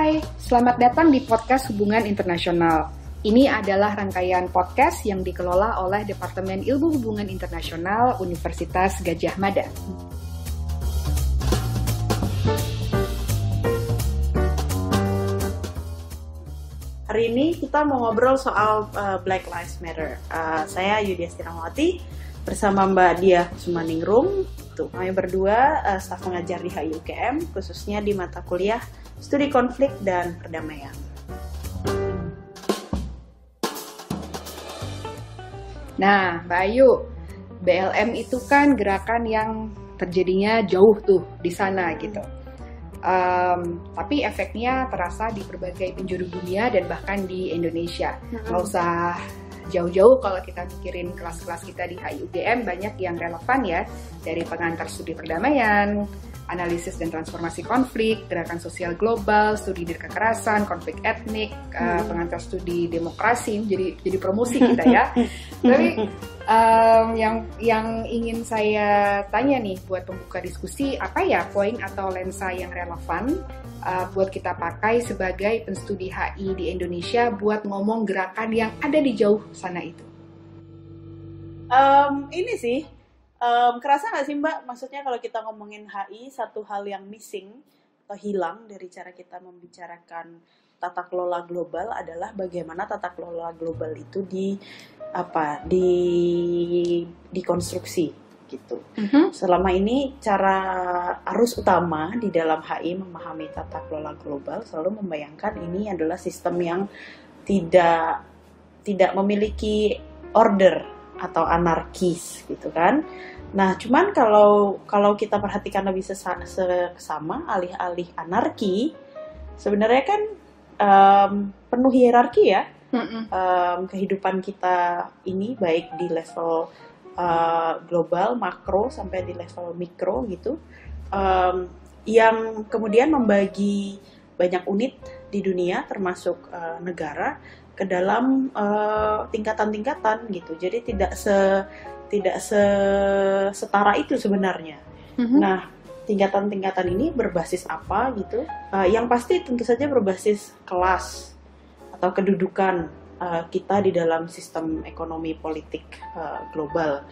Hai, selamat datang di podcast Hubungan Internasional. Ini adalah rangkaian podcast yang dikelola oleh Departemen Ilmu Hubungan Internasional Universitas Gadjah Mada. Hari ini kita mau ngobrol soal Black Lives Matter. Saya Yudia Stiramawati bersama Mbak Diah Kusumaningrum. Kami berdua staf pengajar di HIUGM, khususnya di mata kuliah Studi Konflik dan Perdamaian. Nah, Mbak Ayu, BLM itu kan gerakan yang terjadinya jauh tuh di sana gitu. Tapi efeknya terasa di berbagai penjuru dunia dan bahkan di Indonesia. Nggak usah jauh-jauh kalau kita mikirin kelas-kelas kita di HIUGM, banyak yang relevan ya, dari pengantar studi perdamaian, analisis dan transformasi konflik, gerakan sosial global, studi kekerasan, konflik etnik, pengantar studi demokrasi, jadi promosi kita ya. Tapi yang ingin saya tanya nih buat pembuka diskusi, apa ya poin atau lensa yang relevan buat kita pakai sebagai penstudi HI di Indonesia buat ngomong gerakan yang ada di jauh sana itu? Ini sih, kerasa nggak sih Mbak, maksudnya kalau kita ngomongin HI, satu hal yang missing atau hilang dari cara kita membicarakan tata kelola global adalah bagaimana tata kelola global itu dikonstruksi gitu. Selama ini cara arus utama di dalam HI memahami tata kelola global selalu membayangkan ini adalah sistem yang tidak memiliki order atau anarkis gitu kan. Nah, cuman kalau kita perhatikan lebih seksama, alih-alih anarki, sebenarnya kan penuh hierarki ya. Kehidupan kita ini baik di level global, makro, sampai di level mikro gitu, yang kemudian membagi banyak unit di dunia termasuk negara ke dalam tingkatan-tingkatan gitu. Jadi tidak setara itu sebenarnya. Nah, tingkatan-tingkatan ini berbasis apa gitu? Yang pasti tentu saja berbasis kelas atau kedudukan kita di dalam sistem ekonomi politik global.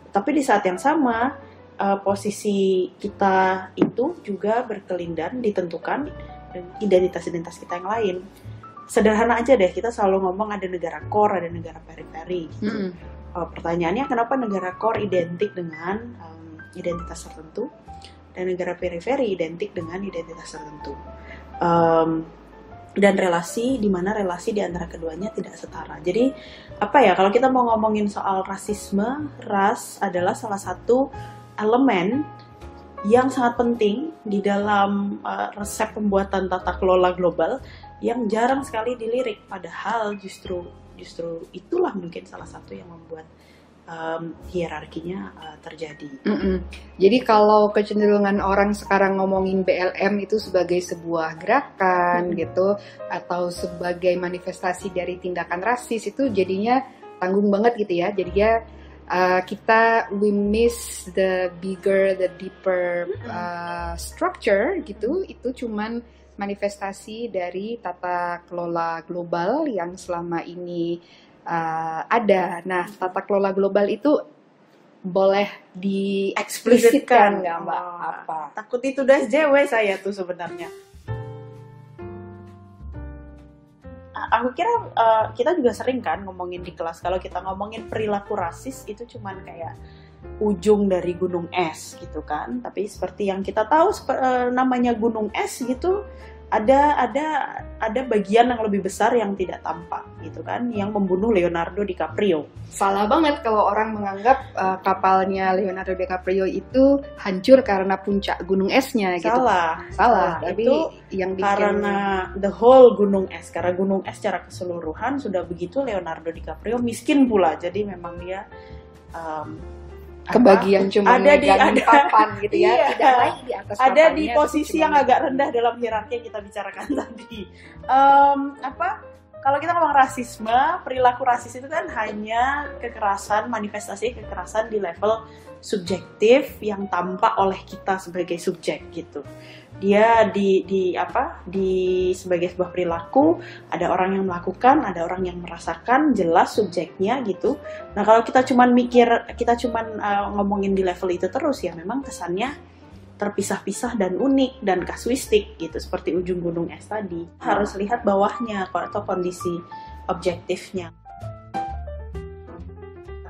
Tapi di saat yang sama, posisi kita itu juga berkelindan ditentukan dengan identitas-identitas kita yang lain. Sederhana aja deh, kita selalu ngomong ada negara core, ada negara periferi gitu. Pertanyaannya, kenapa negara core identik dengan identitas tertentu dan negara periferi identik dengan identitas tertentu, dan di mana relasi di antara keduanya tidak setara. Jadi apa ya, kalau kita mau ngomongin soal rasisme, ras adalah salah satu elemen yang sangat penting di dalam resep pembuatan tata kelola global yang jarang sekali dilirik, padahal justru itulah mungkin salah satu yang membuat hierarkinya terjadi. Jadi kalau kecenderungan orang sekarang ngomongin BLM itu sebagai sebuah gerakan gitu, atau sebagai manifestasi dari tindakan rasis, itu jadinya tanggung banget gitu ya. Jadinya we miss the bigger, the deeper structure gitu. Itu cuman manifestasi dari tata kelola global yang selama ini ada. Nah, tata kelola global itu boleh dieksplisitkan nggak Mbak? Apa? Takut itu dah JW saya tuh sebenarnya. Aku kira kita juga sering kan ngomongin di kelas, kalau kita ngomongin perilaku rasis itu cuman kayak ujung dari gunung es gitu kan. Tapi seperti yang kita tahu namanya gunung es gitu, ada bagian yang lebih besar yang tidak tampak gitu kan, yang membunuh Leonardo DiCaprio. Salah banget kalau orang menganggap kapalnya Leonardo DiCaprio itu hancur karena puncak gunung esnya gitu. Salah. Tapi itu yang karena the whole gunung es, karena gunung es secara keseluruhan sudah begitu, Leonardo DiCaprio miskin pula, jadi memang dia kebagian cuma megangin papan gitu ya, iya, tidak naik di atas papannya. Ada di posisi yang agak rendah dalam hierarki yang kita bicarakan tadi. kalau kita ngomong rasisme, perilaku rasis itu kan hanya kekerasan, manifestasi kekerasan di level subjektif yang tampak oleh kita sebagai subjek gitu. Dia sebagai sebuah perilaku, ada orang yang melakukan, ada orang yang merasakan, jelas subjeknya gitu. Nah, kalau kita cuman ngomongin di level itu terus, ya memang kesannya terpisah-pisah dan unik dan kasuistik gitu, seperti ujung gunung es tadi. Harus lihat bawahnya atau kondisi objektifnya.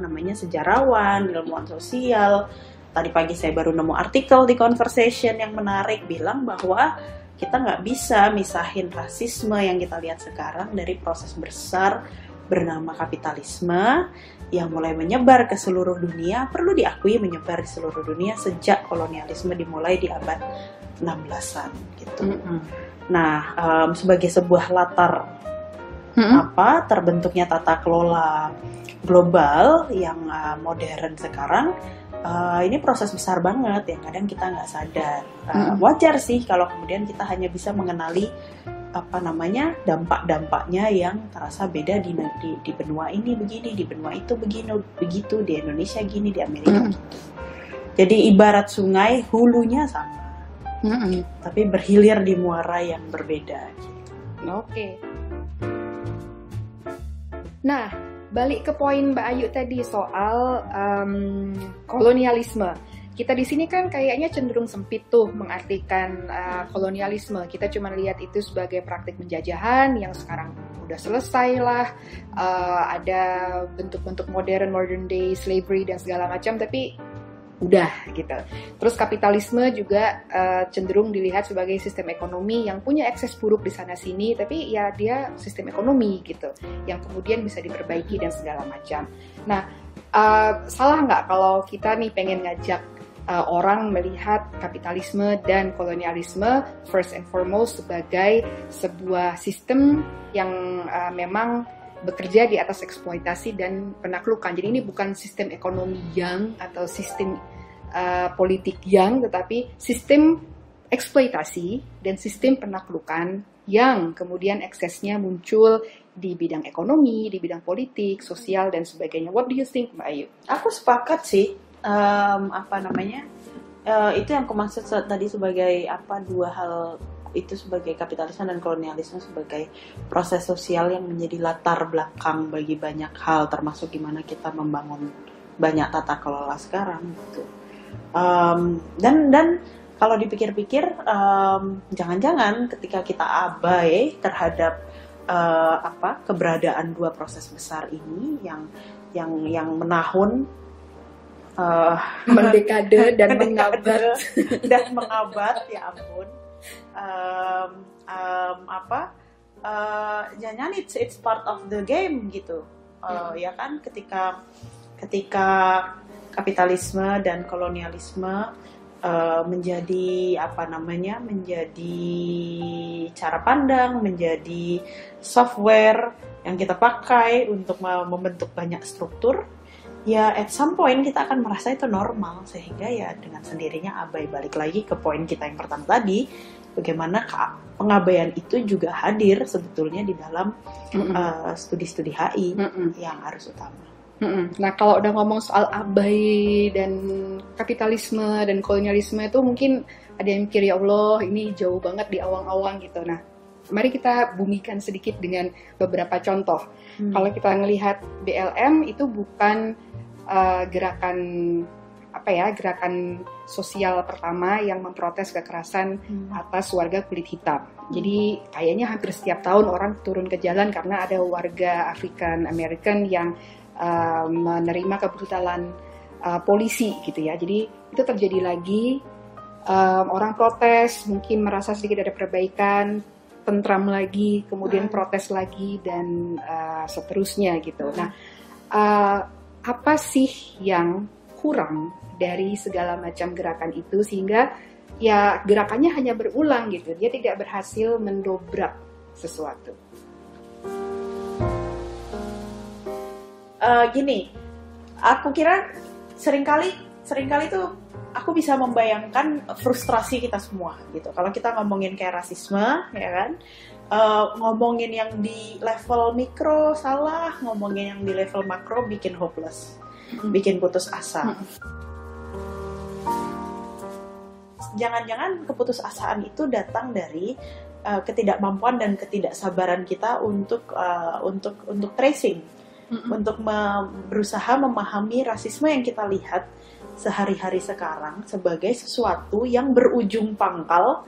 Namanya sejarawan, ilmuwan sosial. Tadi pagi saya baru nemu artikel di Conversation yang menarik, bilang bahwa kita nggak bisa misahin rasisme yang kita lihat sekarang dari proses besar bernama kapitalisme yang mulai menyebar ke seluruh dunia. Perlu diakui menyebar di seluruh dunia sejak kolonialisme dimulai di abad 16-an gitu. Nah, sebagai sebuah latar terbentuknya tata kelola global yang modern sekarang, ini proses besar banget yang kadang kita nggak sadar. Wajar sih kalau kemudian kita hanya bisa mengenali dampak-dampaknya yang terasa beda di benua ini begini, di benua itu begitu, di Indonesia gini, di Amerika gitu. Jadi ibarat sungai, hulunya sama, tapi berhilir di muara yang berbeda gitu. Oke. Nah, balik ke poin Mbak Ayu tadi soal kolonialisme. Kita di sini kan kayaknya cenderung sempit tuh mengartikan kolonialisme. Kita cuma lihat itu sebagai praktik penjajahan yang sekarang udah selesai lah. Ada bentuk-bentuk modern day slavery dan segala macam, tapi udah gitu. Terus kapitalisme juga cenderung dilihat sebagai sistem ekonomi yang punya ekses buruk di sana sini, tapi ya dia sistem ekonomi gitu, yang kemudian bisa diperbaiki dan segala macam. Nah, salah nggak kalau kita nih pengen ngajak orang melihat kapitalisme dan kolonialisme first and foremost sebagai sebuah sistem yang memang bekerja di atas eksploitasi dan penaklukan. Jadi ini bukan sistem ekonomi yang atau sistem politik yang, tetapi sistem eksploitasi dan sistem penaklukan yang kemudian eksesnya muncul di bidang ekonomi, di bidang politik, sosial dan sebagainya. What do you think, Mbak Ayu? Aku sepakat sih. Itu yang aku maksud tadi sebagai dua hal itu, sebagai kapitalisme dan kolonialisme sebagai proses sosial yang menjadi latar belakang bagi banyak hal, termasuk gimana kita membangun banyak tata kelola sekarang gitu. Dan kalau dipikir-pikir, jangan-jangan ketika kita abai terhadap keberadaan dua proses besar ini yang menahun mendekade dan mengabad ya ampun. Jangan it's part of the game gitu. Ya kan, ketika kapitalisme dan kolonialisme menjadi menjadi cara pandang, menjadi software yang kita pakai untuk membentuk banyak struktur. Ya, at some point kita akan merasa itu normal, sehingga ya dengan sendirinya abai. Balik lagi ke poin kita yang pertama tadi, bagaimana pengabaian itu juga hadir sebetulnya di dalam studi-studi HI yang harus utama. Nah, kalau udah ngomong soal abai dan kapitalisme dan kolonialisme itu mungkin ada yang mikir, ya Allah, ini jauh banget di awang-awang gitu. Nah, mari kita bumikan sedikit dengan beberapa contoh. Kalau kita ngelihat BLM itu bukan gerakan sosial pertama yang memprotes kekerasan atas warga kulit hitam. Jadi kayaknya hampir setiap tahun orang turun ke jalan karena ada warga African American yang menerima kebrutalan polisi gitu ya. Jadi itu terjadi lagi, orang protes, mungkin merasa sedikit ada perbaikan, tentram lagi, kemudian protes lagi dan seterusnya gitu. Nah, apa sih yang kurang dari segala macam gerakan itu sehingga ya gerakannya hanya berulang gitu, dia tidak berhasil mendobrak sesuatu? Gini, aku kira seringkali tuh aku bisa membayangkan frustrasi kita semua gitu. Kalau kita ngomongin kayak rasisme, ya kan, ngomongin yang di level mikro salah, ngomongin yang di level makro bikin hopeless, bikin putus asa. Jangan-jangan keputusasaan itu datang dari ketidakmampuan dan ketidaksabaran kita untuk tracing, untuk berusaha memahami rasisme yang kita lihat sehari-hari sekarang sebagai sesuatu yang berujung pangkal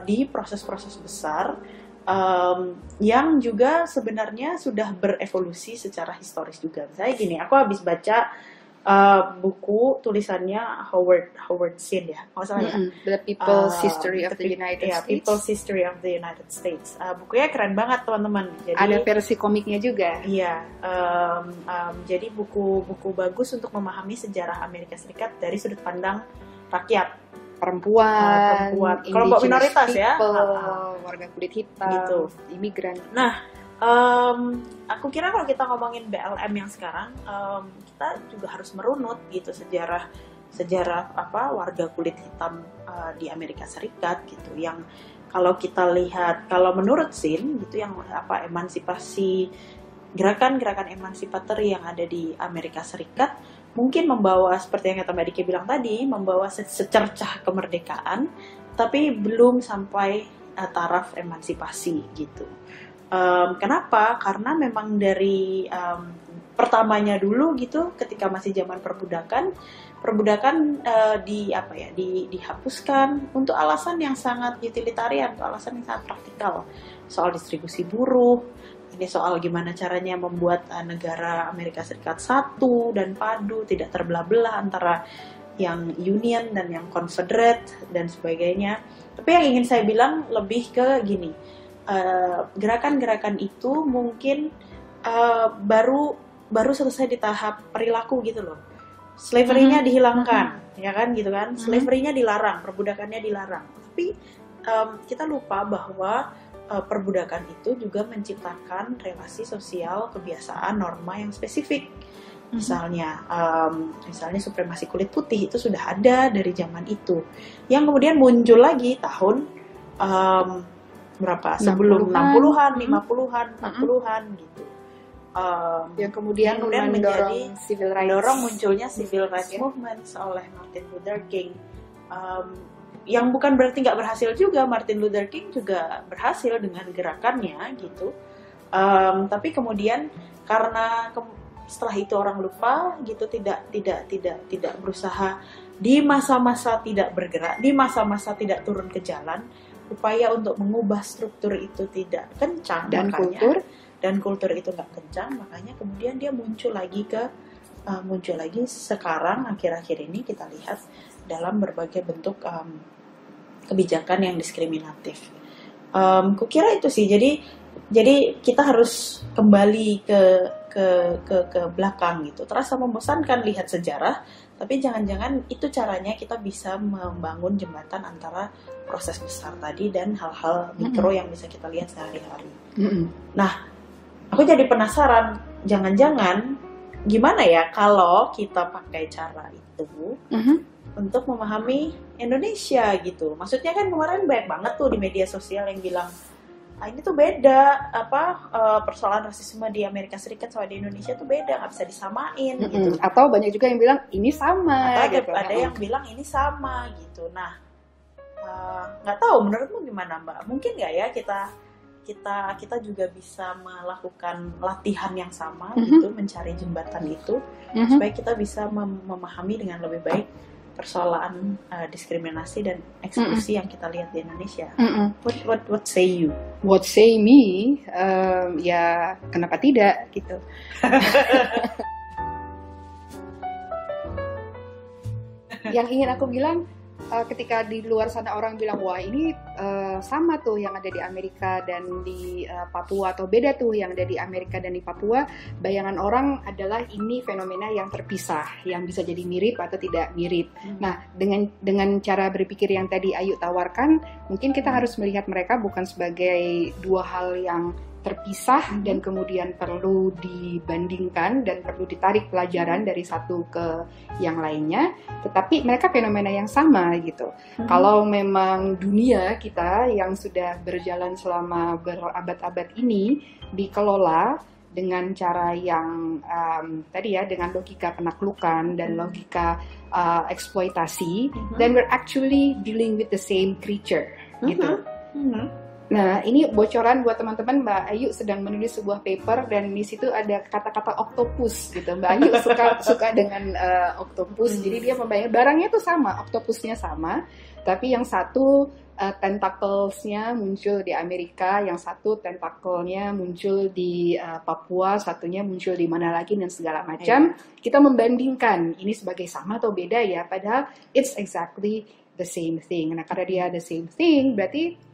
di proses-proses besar yang juga sebenarnya sudah berevolusi secara historis juga. Misalnya gini, aku habis baca buku tulisannya Howard Zinn ya, nggak salah ya. The People's History of the United States. People's History of the United States. Bukunya keren banget teman-teman. Jadi, ada versi komiknya juga. Iya, jadi buku bagus untuk memahami sejarah Amerika Serikat dari sudut pandang rakyat. Perempuan, kelompok minoritas people, ya, warga kulit hitam, gitu. imigran. Nah, aku kira kalau kita ngomongin BLM yang sekarang, kita juga harus merunut gitu sejarah warga kulit hitam di Amerika Serikat gitu. Yang kalau kita lihat, kalau menurut Zinn gitu, yang emansipasi, gerakan-gerakan emancipator yang ada di Amerika Serikat mungkin membawa, seperti yang Mbak Diki bilang tadi, membawa secercah kemerdekaan, tapi belum sampai taraf emansipasi gitu. Kenapa? Karena memang dari pertamanya dulu gitu, ketika masih zaman perbudakan dihapuskan untuk alasan yang sangat utilitarian, untuk alasan yang sangat praktikal, soal distribusi buruh. Ini soal gimana caranya membuat negara Amerika Serikat satu dan padu, tidak terbelah-belah antara yang Union dan yang Confederate dan sebagainya. Tapi yang ingin saya bilang lebih ke gini, gerakan-gerakan itu mungkin baru selesai di tahap perilaku gitu loh. Slavery-nya dihilangkan, ya kan gitu kan? Slavery-nya dilarang, perbudakannya dilarang. Tapi kita lupa bahwa perbudakan itu juga menciptakan relasi sosial, kebiasaan, norma yang spesifik. Misalnya supremasi kulit putih itu sudah ada dari zaman itu, yang kemudian muncul lagi tahun berapa? Sebelum 60-an, 50-an, 40-an gitu. Yang kemudian menjadi civil rights, mendorong munculnya civil rights movement oleh Martin Luther King. Yang bukan berarti nggak berhasil juga, Martin Luther King juga berhasil dengan gerakannya gitu. Tapi kemudian karena setelah itu orang lupa gitu, tidak berusaha di masa-masa tidak bergerak, di masa-masa tidak turun ke jalan, upaya untuk mengubah struktur itu tidak kencang, dan kultur itu nggak kencang, makanya kemudian dia muncul lagi sekarang akhir-akhir ini kita lihat dalam berbagai bentuk kebijakan yang diskriminatif. Kukira itu sih. Jadi kita harus kembali ke belakang gitu. Terasa membosankan lihat sejarah, tapi jangan-jangan itu caranya kita bisa membangun jembatan antara proses besar tadi dan hal-hal mikro yang bisa kita lihat sehari-hari. Nah, aku jadi penasaran, jangan-jangan gimana ya kalau kita pakai cara itu untuk memahami Indonesia gitu. Maksudnya kan kemarin banyak banget tuh di media sosial yang bilang, ini tuh beda, persoalan rasisme di Amerika Serikat sama di Indonesia tuh beda, nggak bisa disamain gitu. Atau banyak juga yang bilang ini sama. Atau gitu. Ada yang bilang ini sama gitu. Nah, nggak tahu menurutmu gimana Mbak? Mungkin nggak ya kita juga bisa melakukan latihan yang sama gitu, mencari jembatan itu supaya kita bisa memahami dengan lebih baik persoalan diskriminasi dan eksklusi yang kita lihat di Indonesia. What say you? What say me? Ya kenapa tidak gitu. Yang ingin aku bilang, ketika di luar sana orang bilang wah ini sama tuh yang ada di Amerika dan di Papua, atau beda tuh yang ada di Amerika dan di Papua, bayangan orang adalah ini fenomena yang terpisah, yang bisa jadi mirip atau tidak mirip. Nah, dengan cara berpikir yang tadi Ayu tawarkan, mungkin kita harus melihat mereka bukan sebagai dua hal yang terpisah dan kemudian perlu dibandingkan dan perlu ditarik pelajaran dari satu ke yang lainnya, tetapi mereka fenomena yang sama gitu. Kalau memang dunia kita yang sudah berjalan selama berabad-abad ini dikelola dengan cara yang tadi ya, dengan logika penaklukan dan logika eksploitasi, then we're actually dealing with the same creature gitu. Nah, ini bocoran buat teman-teman. Mbak Ayu sedang menulis sebuah paper dan di situ ada kata-kata octopus gitu. Mbak Ayu suka dengan octopus. Jadi dia membayangkan barangnya itu sama, octopusnya sama, tapi yang satu tentacles-nya muncul di Amerika, yang satu tentakelnya muncul di Papua, satunya muncul di mana lagi dan segala macam. Kita membandingkan ini sebagai sama atau beda ya, padahal it's exactly the same thing. Nah, karena dia the same thing, berarti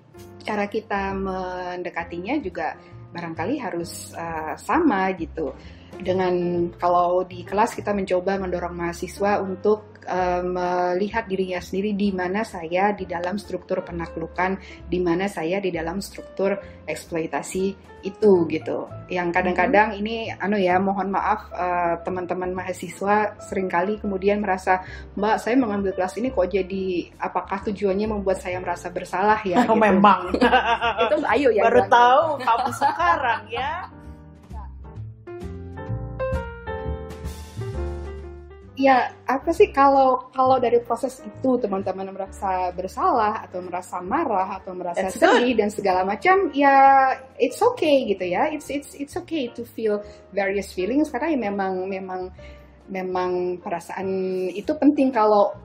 cara kita mendekatinya juga barangkali harus sama gitu. Dengan kalau di kelas kita mencoba mendorong mahasiswa untuk melihat dirinya sendiri di mana saya di dalam struktur penaklukan, di mana saya di dalam struktur eksploitasi itu gitu. Yang kadang-kadang ini mohon maaf teman-teman mahasiswa seringkali kemudian merasa, Mbak, saya mengambil kelas ini kok jadi apakah tujuannya membuat saya merasa bersalah ya gitu. Memang. Itu Mbak Ayu ya. Baru tahu kamu sekarang ya. Ya, apa sih kalau dari proses itu teman-teman merasa bersalah atau merasa marah atau merasa sedih dan segala macam, ya it's okay gitu ya. It's okay to feel various feelings karena ya memang perasaan itu penting. Kalau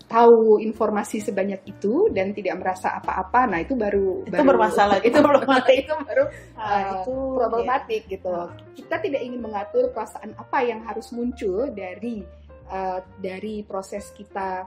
tahu informasi sebanyak itu dan tidak merasa apa-apa, nah itu baru bermasalah, itu problematik. Itu baru itu problematik gitu. Kita tidak ingin mengatur perasaan apa yang harus muncul dari proses kita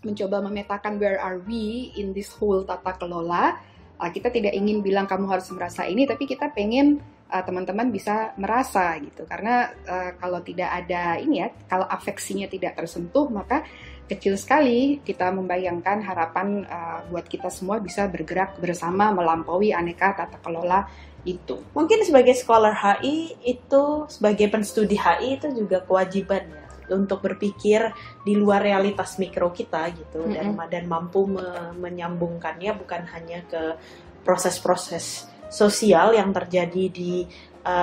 mencoba memetakan where are we in this whole tata kelola. Kita tidak ingin bilang kamu harus merasa ini, tapi kita pengen teman-teman bisa merasa gitu. Karena kalau tidak ada ini ya, kalau afeksinya tidak tersentuh, maka kecil sekali kita membayangkan harapan buat kita semua bisa bergerak bersama melampaui aneka tata kelola itu. Mungkin sebagai scholar HI itu, sebagai penstudi HI itu juga kewajiban ya untuk berpikir di luar realitas mikro kita gitu, dan mampu menyambungkannya bukan hanya ke proses-proses sosial yang terjadi di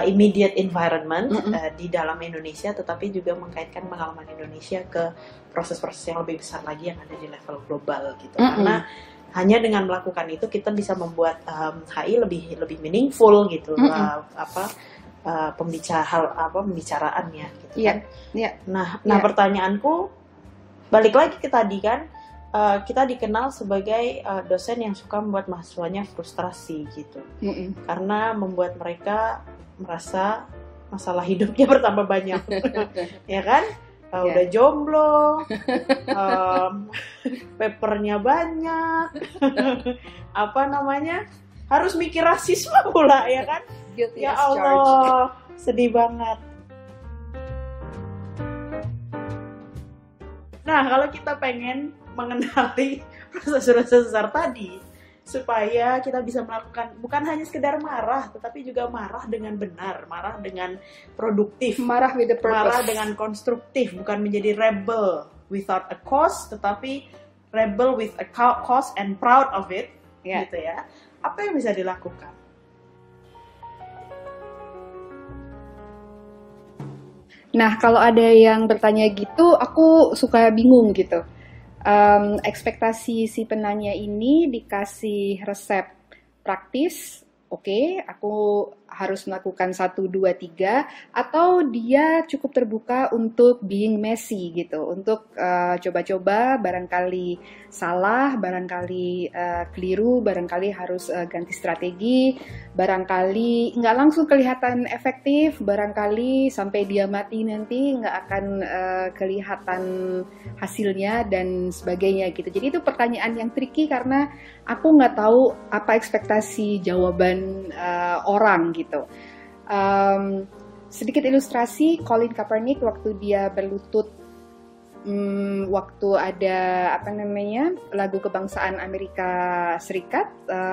immediate environment di dalam Indonesia, tetapi juga mengkaitkan pengalaman Indonesia ke proses-proses yang lebih besar lagi yang ada di level global gitu. Karena hanya dengan melakukan itu kita bisa membuat HI lebih meaningful gitu, pembicaraannya gitu kan. Nah, pertanyaanku balik lagi ke tadi kan, kita dikenal sebagai dosen yang suka membuat mahasiswanya frustrasi gitu, karena membuat mereka merasa masalah hidupnya bertambah banyak. Ya kan, udah jomblo, papernya banyak, harus mikir rasisme pula ya kan. Ya Allah, sedih banget. Nah, kalau kita pengen mengenali proses-proses besar tadi, supaya kita bisa melakukan bukan hanya sekedar marah, tetapi juga marah dengan benar, marah dengan produktif, marah with the purpose, marah dengan konstruktif, bukan menjadi rebel without a cause, tetapi rebel with a cause and proud of it, gitu ya. Apa yang bisa dilakukan? Nah, kalau ada yang bertanya gitu, aku suka bingung gitu. Ekspektasi si penanya ini dikasih resep praktis, oke, aku harus melakukan 1, 2, 3, atau dia cukup terbuka untuk being messy gitu, untuk coba-coba, barangkali salah, barangkali keliru, barangkali harus ganti strategi, barangkali nggak langsung kelihatan efektif, barangkali sampai dia mati nanti nggak akan kelihatan hasilnya dan sebagainya gitu. Jadi itu pertanyaan yang tricky karena aku nggak tahu apa ekspektasi jawaban orang gitu. Sedikit ilustrasi, Colin Kaepernick waktu dia berlutut waktu ada lagu kebangsaan Amerika Serikat,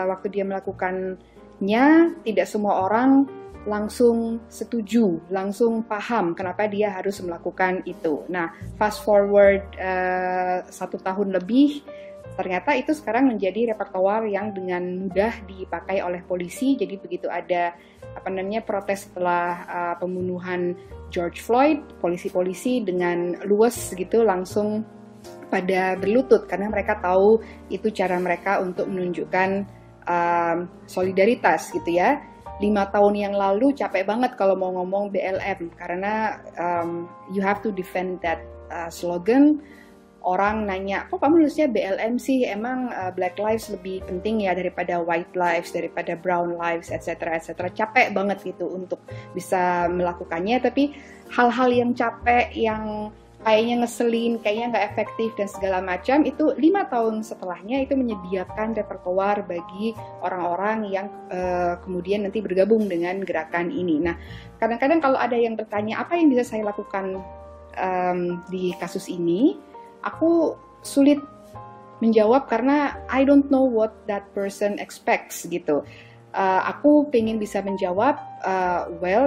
waktu dia melakukan Nya tidak semua orang langsung setuju, langsung paham kenapa dia harus melakukan itu. Nah, fast forward 1 tahun lebih, ternyata itu sekarang menjadi repertoar yang dengan mudah dipakai oleh polisi. Jadi begitu ada protes setelah pembunuhan George Floyd, polisi-polisi dengan luwes gitu langsung pada berlutut karena mereka tahu itu cara mereka untuk menunjukkan solidaritas gitu ya. 5 tahun yang lalu capek banget kalau mau ngomong BLM karena you have to defend that slogan. Orang nanya, kok kamu nulisnya BLM sih? Emang Black Lives lebih penting ya daripada White Lives, daripada Brown Lives, etc. Capek banget gitu untuk bisa melakukannya. Tapi hal-hal yang capek, yang kayaknya ngeselin, kayaknya nggak efektif dan segala macam, itu 5 tahun setelahnya itu menyediakan repertoar bagi orang-orang yang kemudian nanti bergabung dengan gerakan ini. Nah, kadang-kadang kalau ada yang bertanya apa yang bisa saya lakukan di kasus ini, aku sulit menjawab karena I don't know what that person expects gitu. Aku pengen bisa menjawab,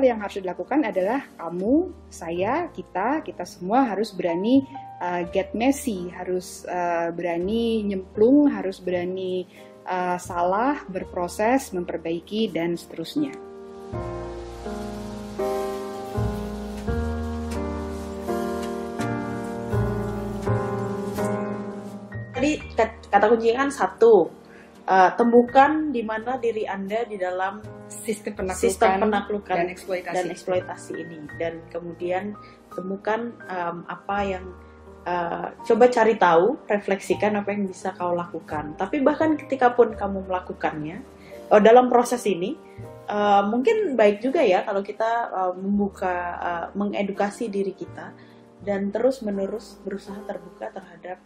yang harus dilakukan adalah kamu, saya, kita semua harus berani get messy, harus berani nyemplung, harus berani salah, berproses, memperbaiki, dan seterusnya. Jadi kata kuncinya kan 1, temukan di mana diri Anda di dalam sistem penaklukan dan eksploitasi ini, dan kemudian temukan apa yang coba cari tahu, refleksikan apa yang bisa kau lakukan. Tapi bahkan ketika pun kamu melakukannya dalam proses ini, mungkin baik juga ya kalau kita mengedukasi diri kita dan terus-menerus berusaha terbuka terhadap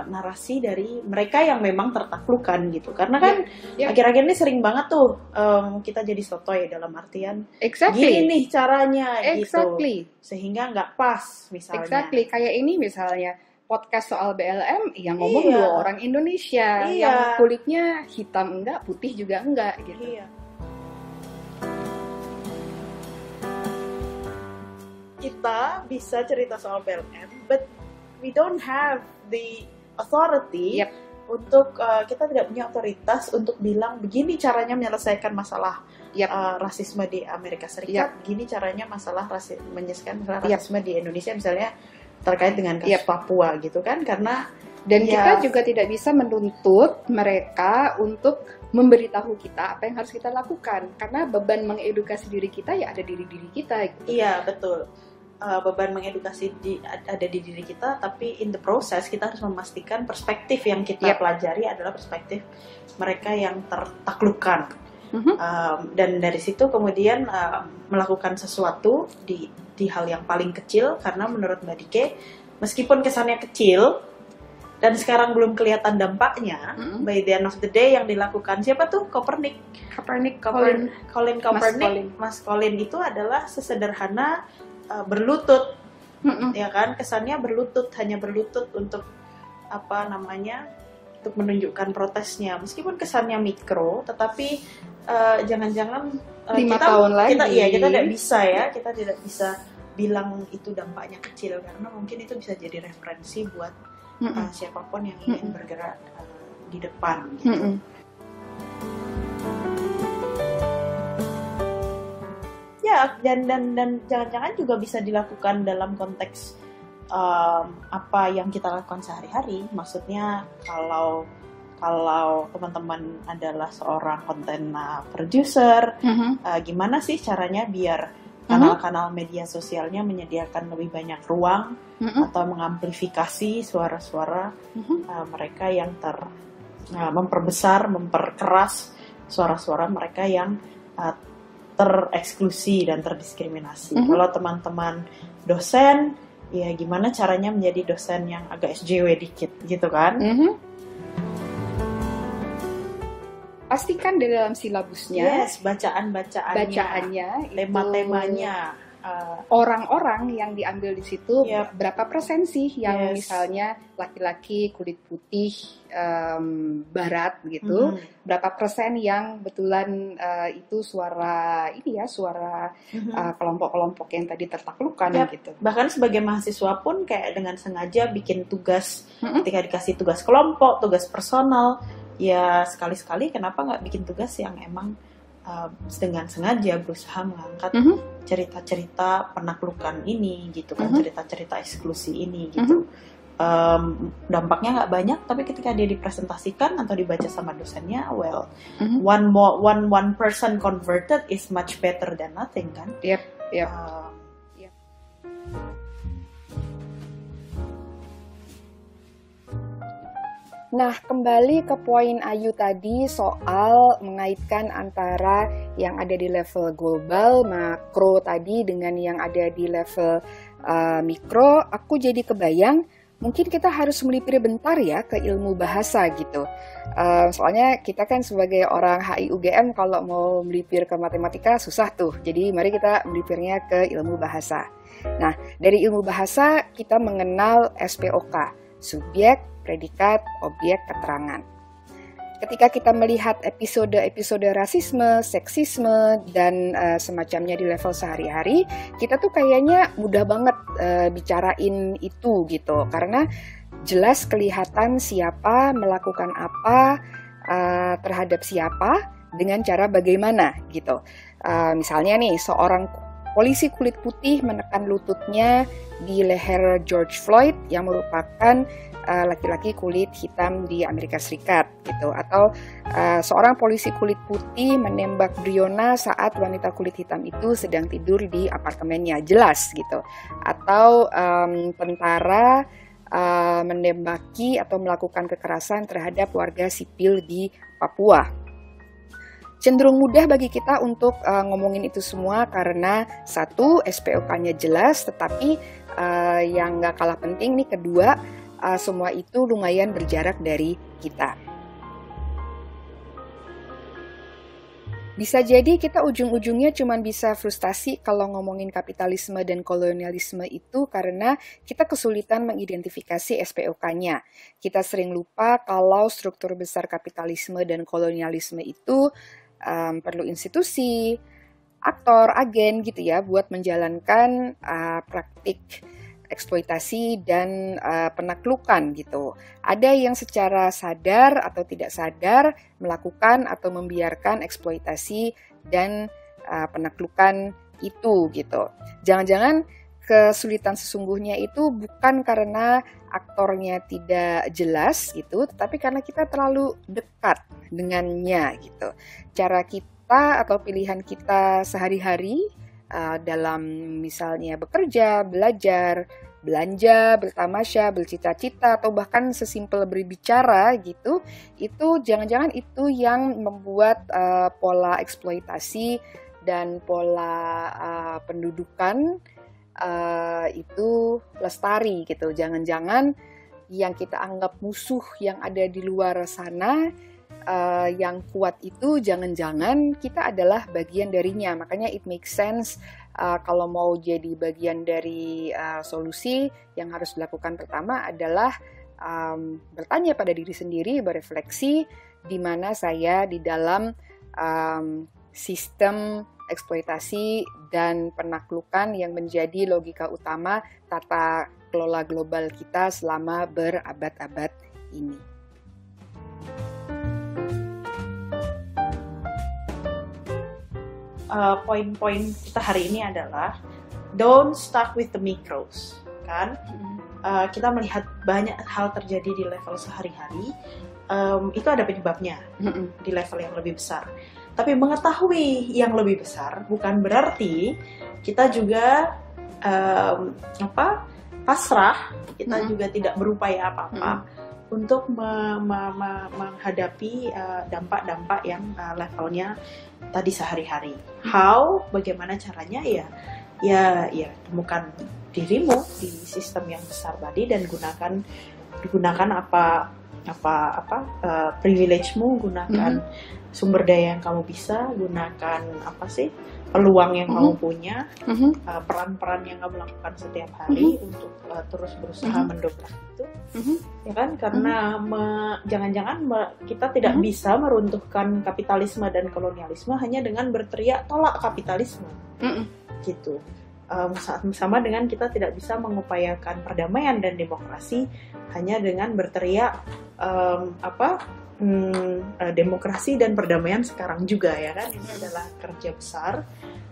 narasi dari mereka yang memang tertaklukkan gitu, karena kan akhir-akhir ini sering banget tuh kita jadi sotoy dalam artian gini nih caranya gitu, sehingga nggak pas misalnya. Kayak ini misalnya podcast soal BLM yang ngomong 2 orang Indonesia yang kulitnya hitam enggak, putih juga enggak gitu. Kita bisa cerita soal BLM, but we don't have the authority untuk kita tidak punya otoritas untuk bilang begini caranya menyelesaikan masalah rasisme di Amerika Serikat, begini caranya menyelesaikan rasisme di Indonesia misalnya terkait dengan kasus Papua gitu kan, karena kita juga tidak bisa menuntut mereka untuk memberitahu kita apa yang harus kita lakukan karena beban mengedukasi diri kita ya ada di diri kita gitu. Iya betul. Beban mengedukasi ada di diri kita, tapi in the process kita harus memastikan perspektif yang kita pelajari adalah perspektif mereka yang tertaklukkan. Dan dari situ kemudian melakukan sesuatu di hal yang paling kecil, karena menurut Mbak Dike meskipun kesannya kecil dan sekarang belum kelihatan dampaknya, by the end of the day yang dilakukan siapa tuh? Colin Kaepernick, Mas Colin itu adalah sesederhana berlutut, ya kan, kesannya hanya berlutut untuk untuk menunjukkan protesnya, meskipun kesannya mikro, tetapi jangan-jangan 5 tahun lagi kita tidak bisa bilang itu dampaknya kecil, karena mungkin itu bisa jadi referensi buat siapapun yang ingin bergerak di depan gitu. Ya, dan jangan-jangan juga bisa dilakukan dalam konteks apa yang kita lakukan sehari-hari. Maksudnya kalau teman-teman adalah seorang content producer, gimana sih caranya biar kanal-kanal media sosialnya menyediakan lebih banyak ruang atau mengamplifikasi suara-suara mereka yang memperbesar, memperkeras suara-suara mereka yang tereksklusi dan terdiskriminasi. Kalau teman-teman dosen, ya gimana caranya menjadi dosen yang agak SJW dikit gitu kan? Pastikan di dalam silabusnya, bacaan-bacaannya, tema-temanya orang-orang yang diambil di situ, Yep. berapa persen sih yang Yes. misalnya laki-laki kulit putih barat gitu, berapa persen yang betulan itu suara ini ya, suara kelompok-kelompok yang tadi tertaklukkan Yep. gitu. Bahkan sebagai mahasiswa pun kayak dengan sengaja bikin tugas, ketika dikasih tugas kelompok, tugas personal, ya sekali-sekali kenapa nggak bikin tugas yang emang dengan sengaja berusaha mengangkat cerita-cerita penaklukan ini gitu kan, cerita-cerita eksklusi ini gitu. Dampaknya nggak banyak, tapi ketika dia dipresentasikan atau dibaca sama dosennya, well, one person converted is much better than nothing kan. Yep. Nah, kembali ke poin Ayu tadi soal mengaitkan antara yang ada di level global, makro tadi dengan yang ada di level mikro, aku jadi kebayang mungkin kita harus melipir bentar ya ke ilmu bahasa gitu. Soalnya kita kan sebagai orang HI UGM kalau mau melipir ke matematika susah tuh, jadi mari kita melipirnya ke ilmu bahasa. Nah, dari ilmu bahasa kita mengenal SPOK, subjek, predikat, objek, keterangan. Ketika kita melihat episode-episode rasisme, seksisme, dan semacamnya di level sehari-hari, kita tuh kayaknya mudah banget bicarain itu gitu. Karena jelas kelihatan siapa melakukan apa terhadap siapa dengan cara bagaimana gitu. Misalnya nih, seorang polisi kulit putih menekan lututnya di leher George Floyd yang merupakan laki-laki kulit hitam di Amerika Serikat gitu, atau seorang polisi kulit putih menembak Breonna saat wanita kulit hitam itu sedang tidur di apartemennya, jelas gitu, atau tentara menembaki atau melakukan kekerasan terhadap warga sipil di Papua. Cenderung mudah bagi kita untuk ngomongin itu semua karena satu, SPOK-nya jelas, tetapi yang nggak kalah penting nih, kedua, semua itu lumayan berjarak dari kita. Bisa jadi kita ujung-ujungnya cuma bisa frustasi kalau ngomongin kapitalisme dan kolonialisme itu karena kita kesulitan mengidentifikasi SPOK-nya. Kita sering lupa kalau struktur besar kapitalisme dan kolonialisme itu perlu institusi, aktor, agen gitu ya buat menjalankan praktik eksploitasi dan penaklukan gitu. Ada yang secara sadar atau tidak sadar melakukan atau membiarkan eksploitasi dan penaklukan itu gitu. Jangan-jangan kesulitan sesungguhnya itu bukan karena aktornya tidak jelas gitu, tetapi karena kita terlalu dekat dengannya gitu. Cara kita atau pilihan kita sehari-hari dalam misalnya bekerja, belajar, belanja, bertamasya, bercita-cita, atau bahkan sesimpel berbicara gitu, itu jangan-jangan itu yang membuat pola eksploitasi dan pola pendudukan itu lestari gitu. Jangan-jangan yang kita anggap musuh yang ada di luar sana yang kuat itu jangan-jangan kita adalah bagian darinya. Makanya it makes sense kalau mau jadi bagian dari solusi yang harus dilakukan pertama adalah bertanya pada diri sendiri, berefleksi di mana saya di dalam sistem eksploitasi dan penaklukan yang menjadi logika utama tata kelola global kita selama berabad-abad ini. Poin-poin kita hari ini adalah don't stuck with the micros, kan? Kita melihat banyak hal terjadi di level sehari-hari, itu ada penyebabnya di level yang lebih besar. Tapi mengetahui yang lebih besar bukan berarti kita juga pasrah, kita juga tidak berupaya apa-apa untuk menghadapi dampak-dampak yang levelnya tadi sehari-hari. How? Bagaimana caranya? Ya temukan dirimu di sistem yang besar tadi dan gunakan apa privilege-mu, gunakan sumber daya yang kamu bisa, gunakan peluang yang kamu punya, peran-peran yang kamu lakukan setiap hari untuk terus berusaha mendobrak itu, ya kan? Karena jangan-jangan kita tidak bisa meruntuhkan kapitalisme dan kolonialisme hanya dengan berteriak tolak kapitalisme, gitu. Sama dengan kita tidak bisa mengupayakan perdamaian dan demokrasi hanya dengan berteriak demokrasi dan perdamaian sekarang juga, ya kan? Ini adalah kerja besar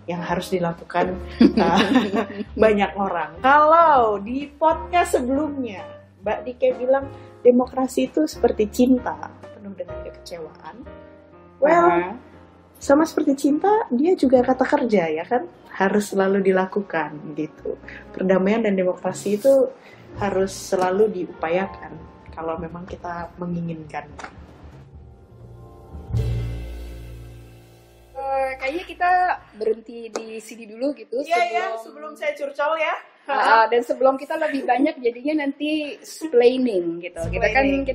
yang harus dilakukan banyak orang. Kalau di podcast sebelumnya Mbak Dike bilang demokrasi itu seperti cinta, penuh dengan kekecewaan. Well, sama seperti cinta, dia juga kata kerja, ya kan? Harus selalu dilakukan gitu. Perdamaian dan demokrasi itu harus selalu diupayakan kalau memang kita menginginkan. Kayaknya kita berhenti di sini dulu gitu. Sebelum saya curcol ya. Dan sebelum kita lebih banyak jadinya nanti splaining gitu. Kita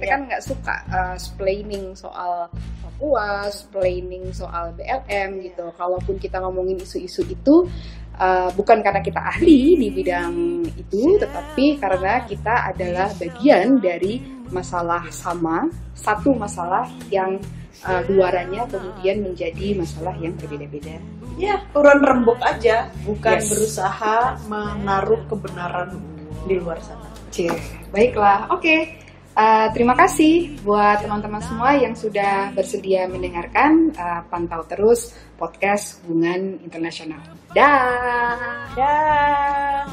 kan nggak suka splaining soal Papua, splaining soal BLM gitu. Kalaupun kita ngomongin isu-isu itu bukan karena kita ahli di bidang itu, tetapi karena kita adalah bagian dari satu masalah yang luarannya kemudian menjadi masalah yang berbeda-beda. Ya, urun rembuk aja, bukan berusaha menaruh kebenaran di luar sana. Baiklah, oke. Terima kasih buat teman-teman semua yang sudah bersedia mendengarkan. Pantau terus podcast Hubungan Internasional. Dah. Dah.